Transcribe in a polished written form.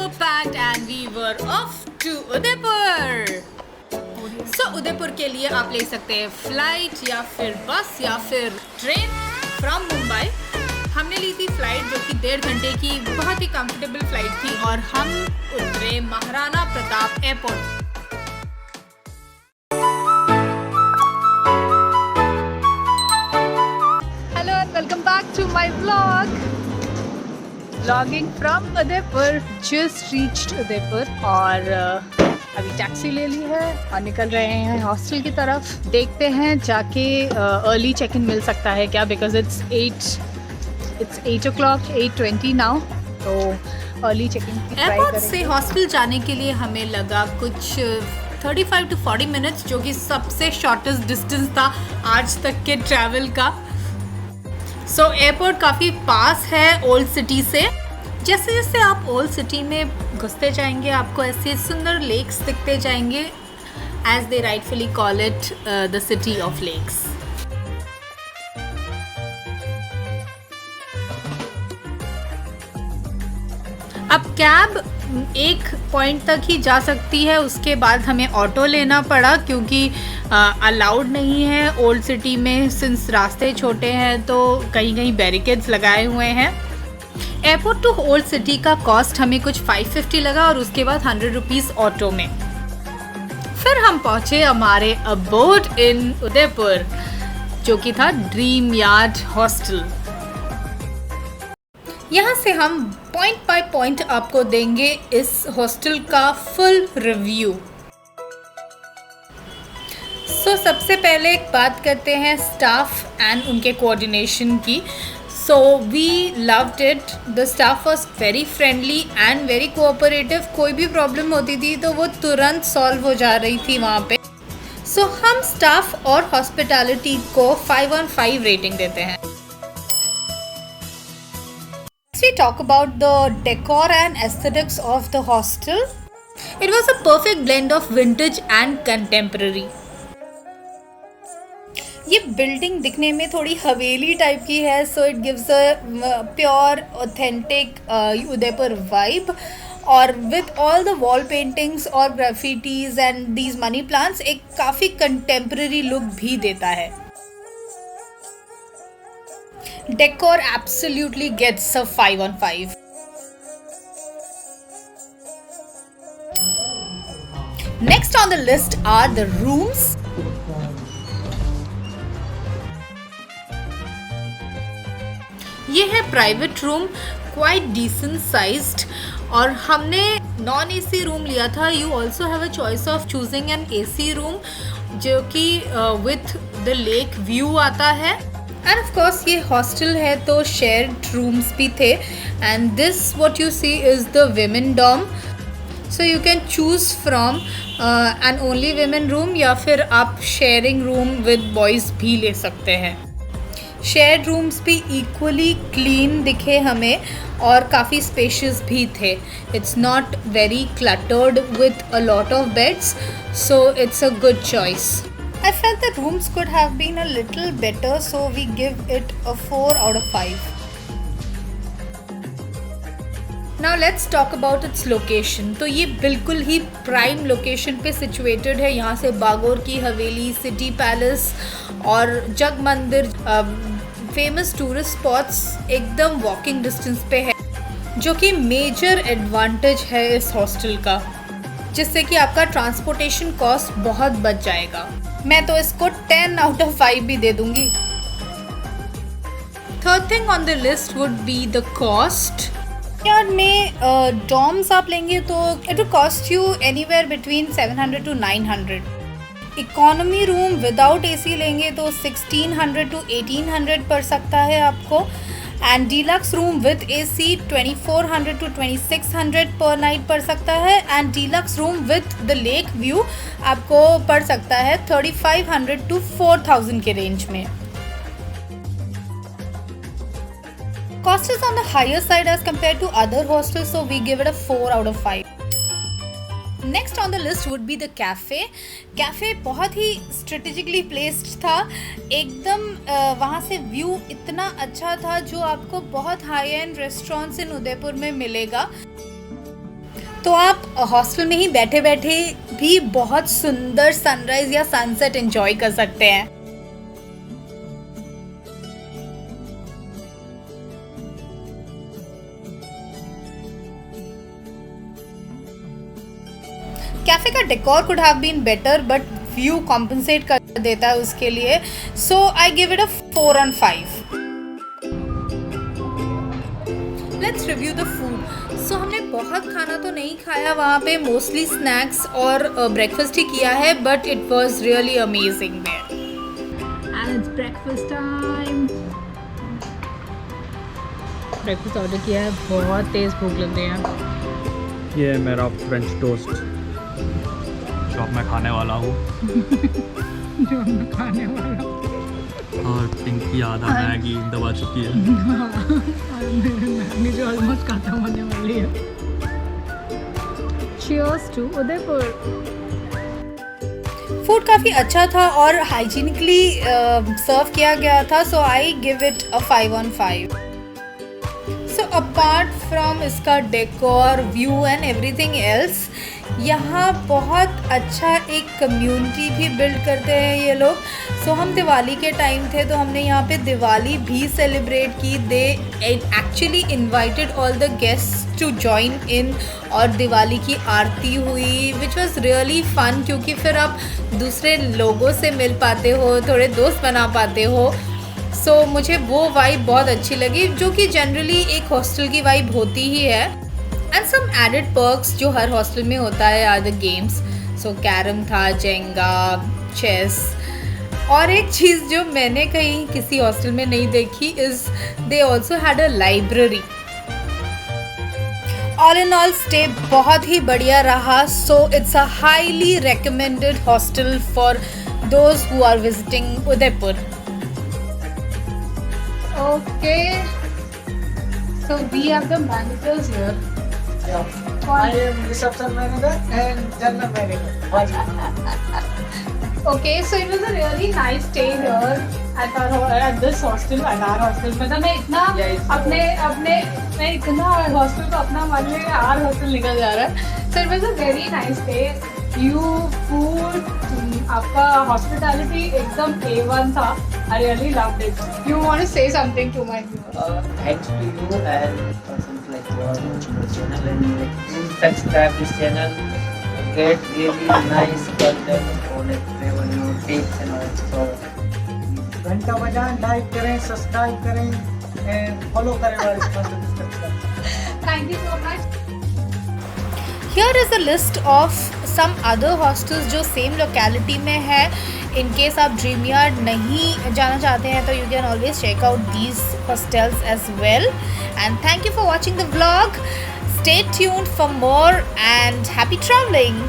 were packed and we were off to Udaipur. So Udaipur के लिए आप ले सकते हैं फ्लाइट या फिर बस या फिर ट्रेन फ्रॉम मुंबई। हमने ली थी फ्लाइट जो कि 1.5 घंटे की बहुत ही कंफर्टेबल फ्लाइट थी और हम उतरे Maharana Pratap airport. Hello and welcome back to my vlog. Vlogging from Udaipur. Just reached Udaipur और अभी टैक्सी ले ली है और निकल रहे हैं हॉस्टल की तरफ। देखते हैं जाके अर्ली चेक इन मिल सकता है क्या, बिकॉज इट्स 8 o'clock 8:20 नाउ, तो अर्ली चेक इन की ट्राई एयरपोर्ट करेंगे। से हॉस्टल जाने के लिए हमें लगा कुछ 35 to 40 मिनट्स, जो कि सबसे शॉर्टेस्ट डिस्टेंस था आज तक के ट्रैवल का। सो एयरपोर्ट काफ़ी पास है ओल्ड सिटी से। जैसे जैसे आप ओल्ड सिटी में घुसते जाएंगे आपको ऐसे सुंदर लेक्स दिखते जाएंगे, as they rightfully call it the city of lakes. अब कैब एक पॉइंट तक ही जा सकती है, उसके बाद हमें ऑटो लेना पड़ा क्योंकि अलाउड नहीं है ओल्ड सिटी में, सिंस रास्ते छोटे हैं तो कहीं कहीं बैरिकेड्स लगाए हुए हैं। एयरपोर्ट टू ओल्ड सिटी का कॉस्ट हमें कुछ 550 लगा और उसके बाद 100 रुपीज़ ऑटो में। फिर हम पहुँचे हमारे अबोर्ड इन उदयपुर, जो कि था ड्रीम यार्ड हॉस्टल। यहाँ से हम पॉइंट बाय पॉइंट आपको देंगे इस हॉस्टल का फुल रिव्यू। सो सबसे पहले एक बात करते हैं स्टाफ एंड उनके कोऑर्डिनेशन की। So we loved it. The staff was very friendly and very cooperative. कोई भी प्रॉब्लम होती थी तो वो तुरंत सॉल्व हो जा रही थी वहाँ पे। So हम स्टाफ और हॉस्पिटैलिटी को 5 on 5 रेटिंग देते हैं। Let's we talk about the decor and aesthetics of the hostel. It was a perfect blend of vintage and contemporary. ये बिल्डिंग दिखने में थोड़ी हवेली टाइप की है, so it gives a pure authentic Udaipur vibe, और with all the wall paintings और graffitis and these money plants एक काफ़ी कंटेम्प्रेरी लुक भी देता है। Decor absolutely gets a 5 on 5। Next on the list are the rooms. ये है private room, quite decent sized, और हमने नॉन एसी रूम लिया था। You also have a choice of choosing an AC room जो कि विथ द लेक व्यू आता है। एंड ऑफ कोर्स ये हॉस्टल है तो शेयर्ड रूम्स भी थे, and this what you see is the women dorm. So you can choose from an only women room या फिर आप शेयरिंग रूम विद बॉयज़ भी ले सकते हैं। शेयर्ड रूम्स भी इक्वली क्लीन दिखे हमें और काफ़ी स्पेशियस भी थे। It's not very cluttered with a lot of beds, so it's a good choice. I felt the rooms could have been a little better, so we give it a 4 out of 5। Now let's talk about its location. तो ये बिल्कुल ही prime location पे situated है। यहाँ से बागोर की हवेली, city palace और जग मंदिर, फेमस टूरिस्ट स्पॉट्स एकदम वॉकिंग डिस्टेंस पे है, जो कि मेजर एडवांटेज है इस हॉस्टल का, जिससे कि आपका ट्रांसपोर्टेशन कॉस्ट बहुत बच जाएगा। मैं तो इसको 10 out of 5 भी दे दूंगी। Third thing on the list would be the cost. यार में डॉम्स आप लेंगे तो it will cost you anywhere between 700 to 900। Economy room without AC लेंगे तो 1600 to 1800 पड़ सकता है आपको, and deluxe room with AC 2400 to 2600 पर नाइट पड़ सकता है, and deluxe room with the lake view आपको पड़ सकता है 3500 to 4000 के रेंज में। Cost is on the higher side as compared to other hostels, so we give it a 4 out of 5. Next on the list would be the cafe. Cafe बहुत ही strategically placed था, एकदम वहाँ से view इतना अच्छा था जो आपको बहुत हाई एंड रेस्टोरेंट्स इन उदयपुर में मिलेगा। तो आप हॉस्टल में ही बैठे बैठे भी बहुत सुंदर सनराइज या सनसेट एंजॉय कर सकते हैं। कैफे का decor could have been better but view compensate कर देता है उसके लिए, so I give it a 4 on 5। Let's review the food. So हमने बहुत खाना तो नहीं खाया वहाँ पे, मोस्टली स्नैक्स और ब्रेकफास्ट ही किया है, but it was really amazing there. And it's breakfast time. Breakfast order किया है, बहुत तेज़ भूख लग रही है। ये है मेरा फ्रेंच टोस्ट जो अब मैं खाने वाला हूँ। खाने वाला और पिंकी आधा मैगी दबा चुकी है। मैगी जो ऑलमोस्ट खत्म होने वाली है। Cheers to Udaipur. फूड काफ़ी अच्छा था और हाइजीनिकली सर्व किया गया था, so I give it a 5 on 5। So apart from इसका decor, view and everything else, यहाँ बहुत अच्छा एक कम्युनिटी भी बिल्ड करते हैं ये लोग। सो हम दिवाली के टाइम थे तो हमने यहाँ पे दिवाली भी सेलिब्रेट की। They actually invited all the guests to join in और दिवाली की आरती हुई, विच वॉज रियली फ़न, क्योंकि फिर आप दूसरे लोगों से मिल पाते हो, थोड़े दोस्त बना पाते हो। सो मुझे वो वाइब बहुत अच्छी लगी, जो कि जनरली एक हॉस्टल की वाइब होती ही है। एंड सम एडेड पर्क्स जो हर हॉस्टल में होता है are the games. So carrom था, जेंगा, चेस, और एक चीज़ जो मैंने कहीं किसी हॉस्टल में नहीं देखी is they also had a library. All in all stay बहुत ही बढ़िया रहा। So it's a highly recommended hostel for those who are visiting Udaipur. Okay, so we have the managers here. I am reception manager and general manager. Okay, so it was a really nice stay here at this hostel, at our hostel. मतलब मैं इतना मैं इतना hostel को अपना मान लिया कि our hostel निकल जा रहा है। So it was a very nice stay. View, food, आपका hospitality एकदम A1 था. I really loved it. You want to say something to my viewers? Thanks to you and persons like you are watching the channel and you subscribe this channel. Get really nice content on it, travel, tips and all. So घंटा बजाएं, like करें, subscribe करें and follow करें हमारे content। Thank you so much. Here is a list of some other hostels जो same locality में है। In case आप ड्रीम यार्ड नहीं जाना चाहते हैं तो you can always check out these hostels as well. And thank you for watching the vlog. Stay tuned for more and happy traveling.